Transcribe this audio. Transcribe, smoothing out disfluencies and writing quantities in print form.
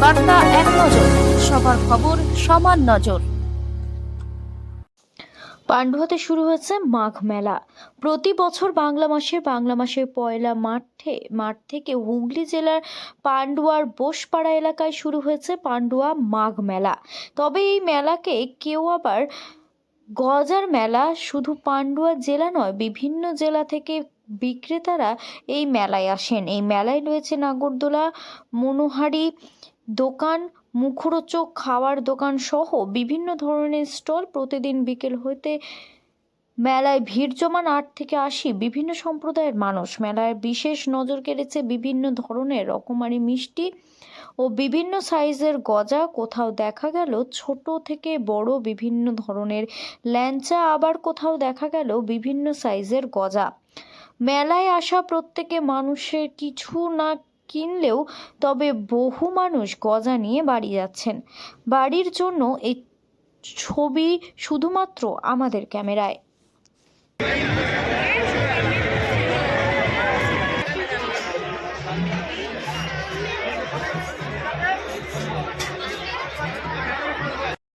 বার্তা এক নজর, সবার খবর সমান নজর। পান্ডুয়াতে শুরু হয়েছে মাঘ মেলা। প্রতি বছর বাংলা মাসের পয়লা মাঠ থেকে হুগলি জেলার পান্ডুয়ার বোসপাড়া এলাকায় শুরু হয়েছে পান্ডুয়া মাঘ মেলা। তবে এই মেলাকে কেউ আবার গজার মেলা, শুধু পান্ডুয়া জেলা নয়, বিভিন্ন জেলা থেকে বিক্রেতারা এই মেলায় আসেন। এই মেলায় রয়েছে নাগরদোলা, মনোহারি দোকান, মুখরোচক খাওয়ার দোকান সহ বিভিন্ন ধরনের স্টল। প্রতিদিন বিকেল হতে মেলায় ভিড় জমান 8 থেকে 80 বিভিন্ন সম্প্রদায়ের মানুষ। মেলায় বিশেষ নজর কেড়েছে বিভিন্ন ধরনের রকমারি মিষ্টি ও বিভিন্ন সাইজের গজা। কোথাও দেখা গেল ছোট থেকে বড় বিভিন্ন ধরনের ল্যাংচা, আবার কোথাও দেখা গেল বিভিন্ন সাইজের গজা। মেলায় আসা প্রত্যেকে মানুষের কিছু না কিনলেও তবে বহু মানুষ গজা নিয়ে বাড়ি যাচ্ছেন। বাড়ির জন্য এই ছবি শুধুমাত্র আমাদের ক্যামেরায়।